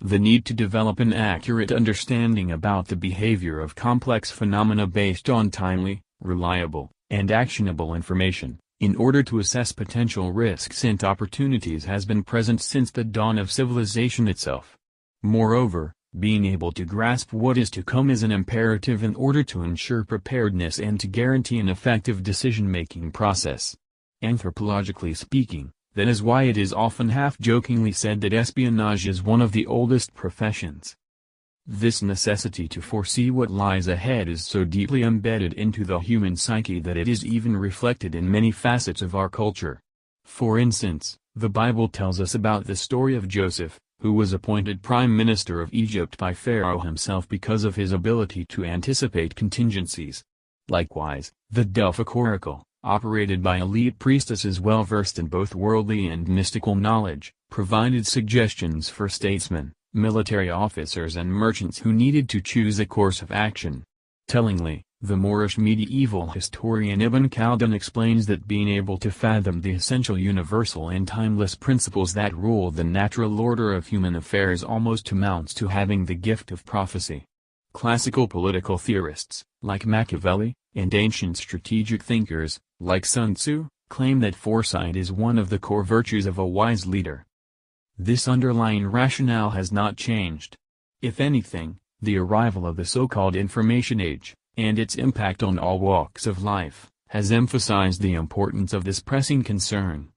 The need to develop an accurate understanding about the behavior of complex phenomena based on timely, reliable, and actionable information, in order to assess potential risks and opportunities has been present since the dawn of civilization itself. Moreover, being able to grasp what is to come is an imperative in order to ensure preparedness and to guarantee an effective decision-making process. Anthropologically speaking, that is why it is often half-jokingly said that espionage is one of the oldest professions. This necessity to foresee what lies ahead is so deeply embedded into the human psyche that it is even reflected in many facets of our culture. For instance, the Bible tells us about the story of Joseph, who was appointed prime minister of Egypt by Pharaoh himself because of his ability to anticipate contingencies. Likewise, the Delphic oracle, operated by elite priestesses well versed in both worldly and mystical knowledge, provided suggestions for statesmen, military officers and merchants who needed to choose a course of action. Tellingly, the Moorish medieval historian Ibn Khaldun explains that being able to fathom the essential universal and timeless principles that rule the natural order of human affairs almost amounts to having the gift of prophecy. Classical political theorists, like Machiavelli, and ancient strategic thinkers, like Sun Tzu, claim that foresight is one of the core virtues of a wise leader. This underlying rationale has not changed. If anything, the arrival of the so-called information age, and its impact on all walks of life, has emphasized the importance of this pressing concern.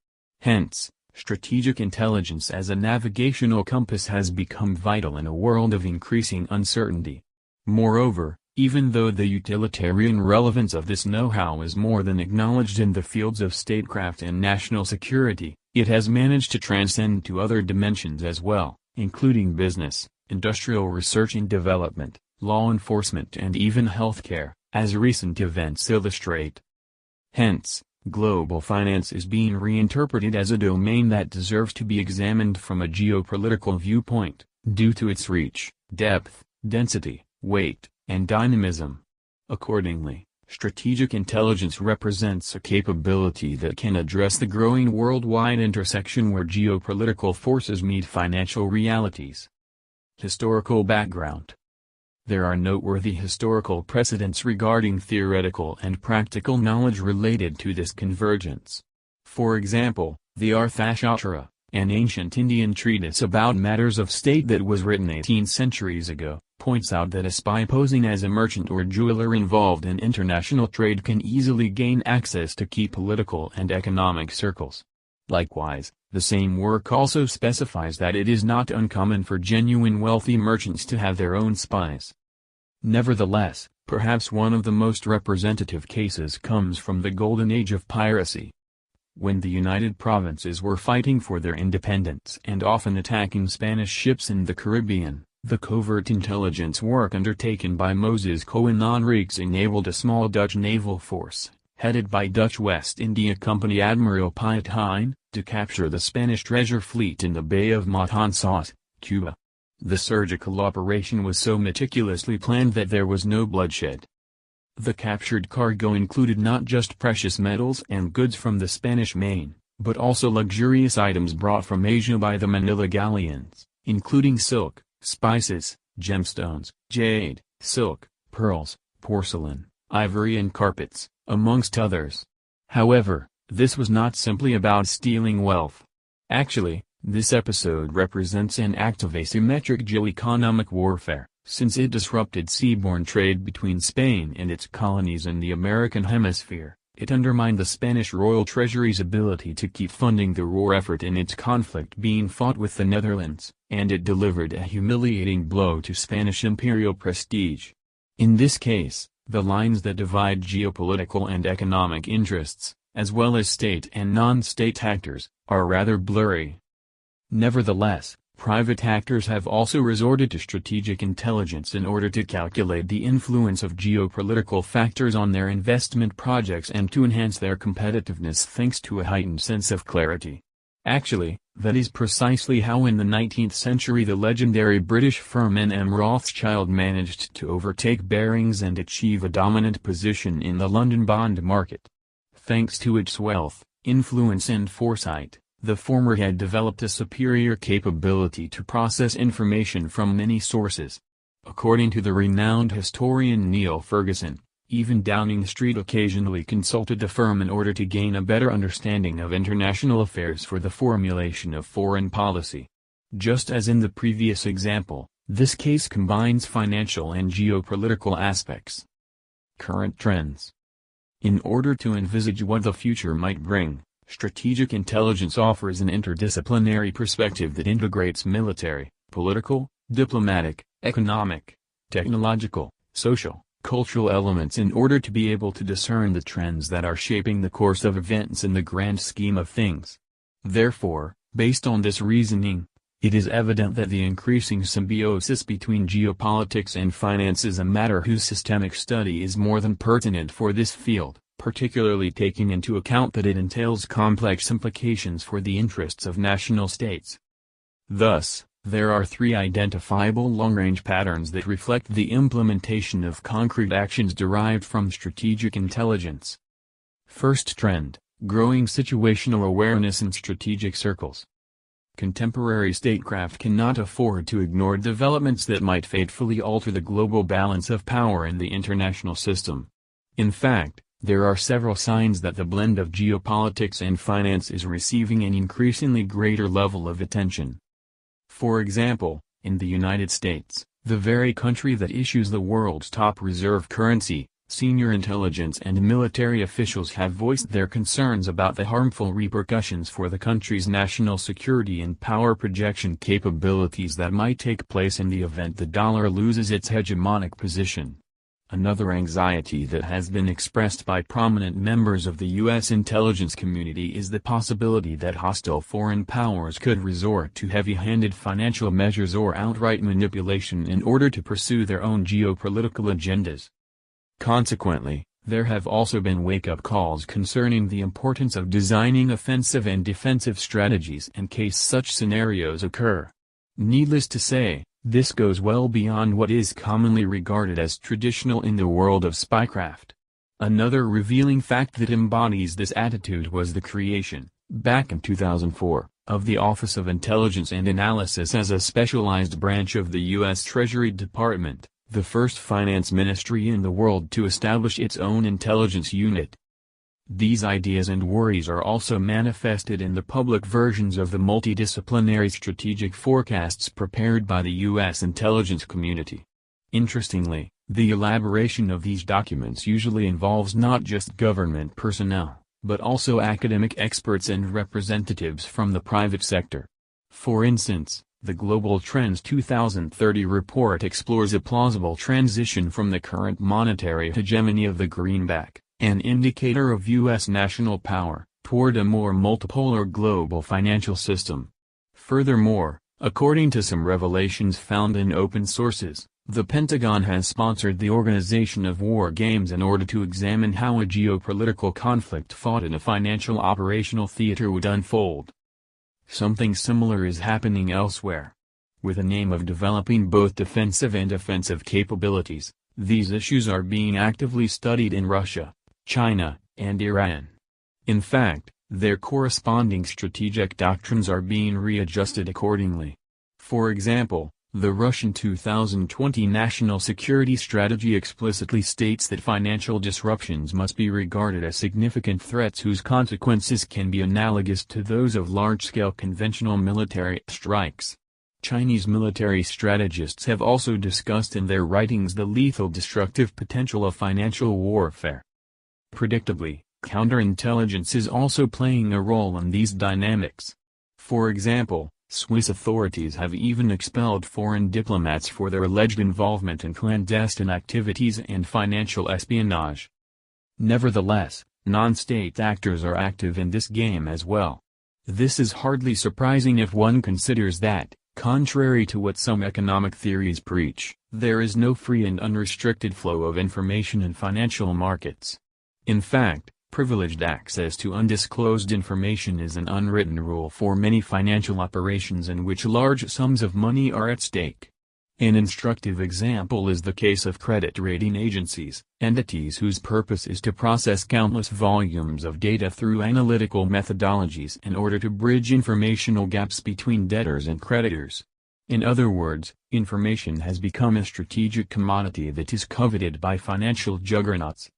Hence, strategic intelligence as a navigational compass has become vital in a world of increasing uncertainty. Moreover, even though the utilitarian relevance of this know-how is more than acknowledged in the fields of statecraft and national security, it has managed to transcend to other dimensions as well, including business, industrial research and development, law enforcement and even healthcare, as recent events illustrate. Hence, global finance is being reinterpreted as a domain that deserves to be examined from a geopolitical viewpoint, due to its reach, depth, density, weight, and dynamism. Accordingly, strategic intelligence represents a capability that can address the growing worldwide intersection where geopolitical forces meet financial realities. Historical background. There are noteworthy historical precedents regarding theoretical and practical knowledge related to this convergence. For example, the Arthashastra, an ancient Indian treatise about matters of state that was written 18 centuries ago, points out that a spy posing as a merchant or jeweler involved in international trade can easily gain access to key political and economic circles. Likewise, the same work also specifies that it is not uncommon for genuine wealthy merchants to have their own spies. Nevertheless, perhaps one of the most representative cases comes from the Golden Age of piracy. When the United Provinces were fighting for their independence and often attacking Spanish ships in the Caribbean, the covert intelligence work undertaken by Moses Coen Enriques enabled a small Dutch naval force, headed by Dutch West India Company Admiral Piet Hein, to capture the Spanish treasure fleet in the Bay of Matanzas, Cuba. The surgical operation was so meticulously planned that there was no bloodshed. The captured cargo included not just precious metals and goods from the Spanish Main, but also luxurious items brought from Asia by the Manila galleons, including silk, spices, gemstones, jade, silk, pearls, porcelain, ivory and carpets, amongst others. However, this was not simply about stealing wealth. Actually, this episode represents an act of asymmetric geoeconomic warfare, since it disrupted seaborne trade between Spain and its colonies in the American hemisphere. It undermined the Spanish royal treasury's ability to keep funding the war effort in its conflict being fought with the Netherlands, and it delivered a humiliating blow to Spanish imperial prestige. In this case, the lines that divide geopolitical and economic interests, as well as state and non-state actors, are rather blurry. Nevertheless, private actors have also resorted to strategic intelligence in order to calculate the influence of geopolitical factors on their investment projects and to enhance their competitiveness thanks to a heightened sense of clarity. Actually, that is precisely how in the 19th century the legendary British firm N.M. Rothschild managed to overtake Barings and achieve a dominant position in the London bond market. Thanks to its wealth, influence and foresight, The former had developed a superior capability to process information from many sources. According to the renowned historian Neil Ferguson, even Downing Street occasionally consulted the firm in order to gain a better understanding of international affairs for the formulation of foreign policy. Just as in the previous example, this case combines financial and geopolitical aspects. Current trends. In order to envisage what the future might bring, strategic intelligence offers an interdisciplinary perspective that integrates military, political, diplomatic, economic, technological, social, cultural elements in order to be able to discern the trends that are shaping the course of events in the grand scheme of things. Therefore, based on this reasoning, it is evident that the increasing symbiosis between geopolitics and finance is a matter whose systemic study is more than pertinent for this field, particularly taking into account that it entails complex implications for the interests of national states. Thus, there are three identifiable long-range patterns that reflect the implementation of concrete actions derived from strategic intelligence. First trend, growing situational awareness in strategic circles. Contemporary statecraft cannot afford to ignore developments that might fatefully alter the global balance of power in the international system. In fact, there are several signs that the blend of geopolitics and finance is receiving an increasingly greater level of attention. For example, in the United States, the very country that issues the world's top reserve currency, senior intelligence and military officials have voiced their concerns about the harmful repercussions for the country's national security and power projection capabilities that might take place in the event the dollar loses its hegemonic position. Another anxiety that has been expressed by prominent members of the U.S. intelligence community is the possibility that hostile foreign powers could resort to heavy-handed financial measures or outright manipulation in order to pursue their own geopolitical agendas. Consequently, there have also been wake-up calls concerning the importance of designing offensive and defensive strategies in case such scenarios occur. Needless to say, this goes well beyond what is commonly regarded as traditional in the world of spycraft. Another revealing fact that embodies this attitude was the creation, back in 2004, of the Office of Intelligence and Analysis as a specialized branch of the U.S. Treasury Department, the first finance ministry in the world to establish its own intelligence unit. These ideas and worries are also manifested in the public versions of the multidisciplinary strategic forecasts prepared by the U.S. intelligence community. Interestingly, the elaboration of these documents usually involves not just government personnel, but also academic experts and representatives from the private sector. For instance, the Global Trends 2030 report explores a plausible transition from the current monetary hegemony of the greenback, an indicator of U.S. national power, toward a more multipolar global financial system. Furthermore, according to some revelations found in open sources, the Pentagon has sponsored the organization of war games in order to examine how a geopolitical conflict fought in a financial operational theater would unfold. Something similar is happening elsewhere. With the aim of developing both defensive and offensive capabilities, these issues are being actively studied in Russia, China, and Iran. In fact, their corresponding strategic doctrines are being readjusted accordingly. For example, the Russian 2020 national security strategy explicitly states that financial disruptions must be regarded as significant threats whose consequences can be analogous to those of large-scale conventional military strikes. Chinese military strategists have also discussed in their writings the lethal destructive potential of financial warfare. Predictably, counterintelligence is also playing a role in these dynamics. For example, Swiss authorities have even expelled foreign diplomats for their alleged involvement in clandestine activities and financial espionage. Nevertheless, non-state actors are active in this game as well. This is hardly surprising if one considers that, contrary to what some economic theories preach, there is no free and unrestricted flow of information in financial markets. In fact, privileged access to undisclosed information is an unwritten rule for many financial operations in which large sums of money are at stake. An instructive example is the case of credit rating agencies, entities whose purpose is to process countless volumes of data through analytical methodologies in order to bridge informational gaps between debtors and creditors. In other words, information has become a strategic commodity that is coveted by financial juggernauts.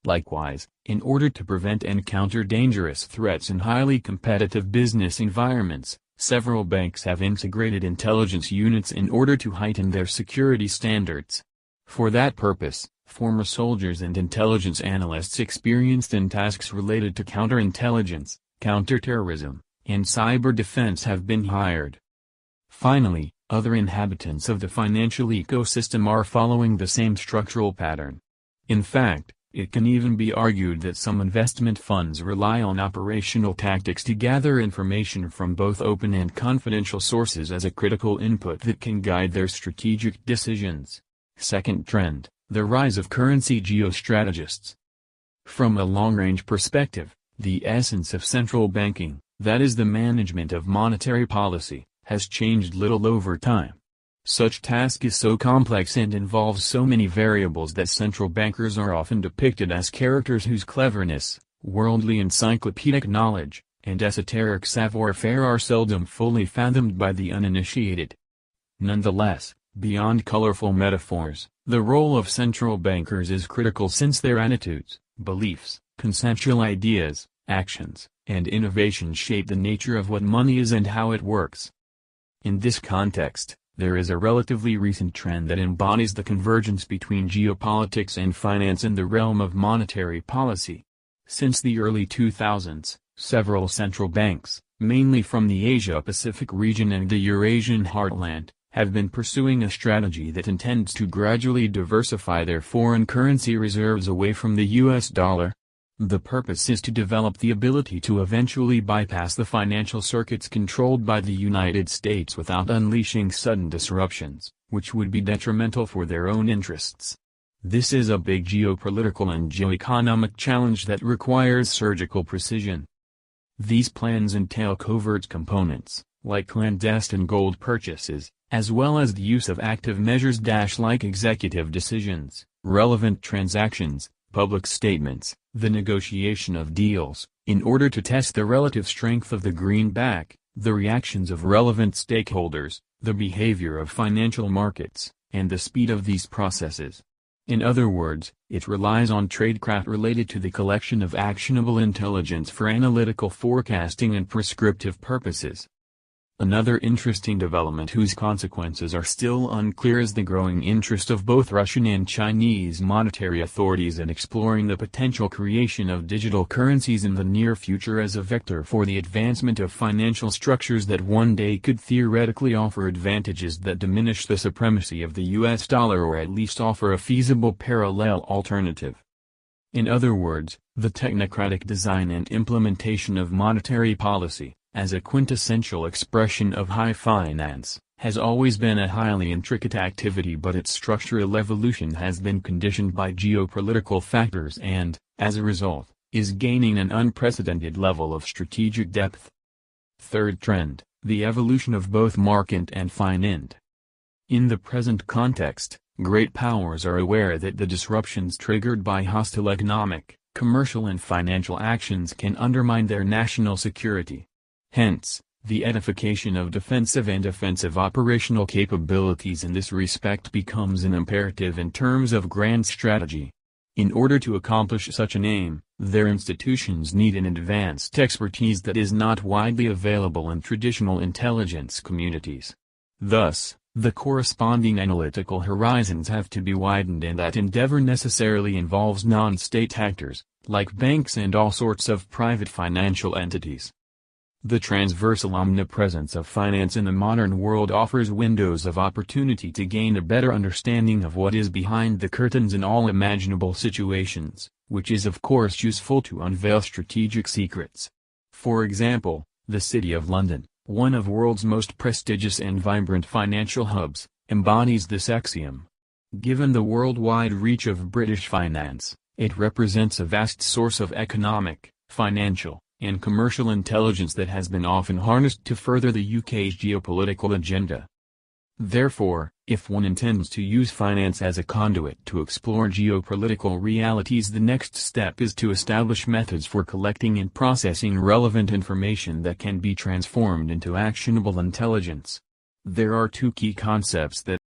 Likewise, in order to prevent and counter dangerous threats in highly competitive business environments, several banks have integrated intelligence units in order to heighten their security standards. For that purpose, former soldiers and intelligence analysts experienced in tasks related to counterintelligence, counterterrorism, and cyber defense have been hired. Finally, other inhabitants of the financial ecosystem are following the same structural pattern. In fact, it can even be argued that some investment funds rely on operational tactics to gather information from both open and confidential sources as a critical input that can guide their strategic decisions. Second trend, the rise of currency geostrategists. From a long-range perspective, the essence of central banking, that is the management of monetary policy, has changed little over time. Such task is so complex and involves so many variables that central bankers are often depicted as characters whose cleverness, worldly encyclopedic knowledge, and esoteric savoir-faire are seldom fully fathomed by the uninitiated. Nonetheless, beyond colorful metaphors, the role of central bankers is critical since their attitudes, beliefs, conceptual ideas, actions, and innovations shape the nature of what money is and how it works. In this context, there is a relatively recent trend that embodies the convergence between geopolitics and finance in the realm of monetary policy. Since the early 2000s, several central banks, mainly from the Asia-Pacific region and the Eurasian heartland, have been pursuing a strategy that intends to gradually diversify their foreign currency reserves away from the US dollar. The purpose is to develop the ability to eventually bypass the financial circuits controlled by the United States without unleashing sudden disruptions, which would be detrimental for their own interests. This is a big geopolitical and geoeconomic challenge that requires surgical precision. These plans entail covert components, like clandestine gold purchases, as well as the use of active measures like executive decisions, relevant transactions, public statements, the negotiation of deals, in order to test the relative strength of the greenback, the reactions of relevant stakeholders, the behavior of financial markets, and the speed of these processes. In other words, it relies on tradecraft related to the collection of actionable intelligence for analytical forecasting and prescriptive purposes. Another interesting development whose consequences are still unclear is the growing interest of both Russian and Chinese monetary authorities in exploring the potential creation of digital currencies in the near future as a vector for the advancement of financial structures that one day could theoretically offer advantages that diminish the supremacy of the US dollar or at least offer a feasible parallel alternative. In other words, the technocratic design and implementation of monetary policy, as a quintessential expression of high finance, has always been a highly intricate activity, but its structural evolution has been conditioned by geopolitical factors and, as a result, is gaining an unprecedented level of strategic depth. Third trend, the evolution of both market and finance. In the present context, great powers are aware that the disruptions triggered by hostile economic, commercial and financial actions can undermine their national security. Hence, the edification of defensive and offensive operational capabilities in this respect becomes an imperative in terms of grand strategy. In order to accomplish such an aim, their institutions need an advanced expertise that is not widely available in traditional intelligence communities. Thus, the corresponding analytical horizons have to be widened, and that endeavor necessarily involves non-state actors, like banks and all sorts of private financial entities. The transversal omnipresence of finance in the modern world offers windows of opportunity to gain a better understanding of what is behind the curtains in all imaginable situations, which is of course useful to unveil strategic secrets. For example, the City of London, one of the world's most prestigious and vibrant financial hubs, embodies this axiom. Given the worldwide reach of British finance, it represents a vast source of economic, financial, and commercial intelligence that has been often harnessed to further the UK's geopolitical agenda. Therefore, if one intends to use finance as a conduit to explore geopolitical realities, the next step is to establish methods for collecting and processing relevant information that can be transformed into actionable intelligence. There are two key concepts that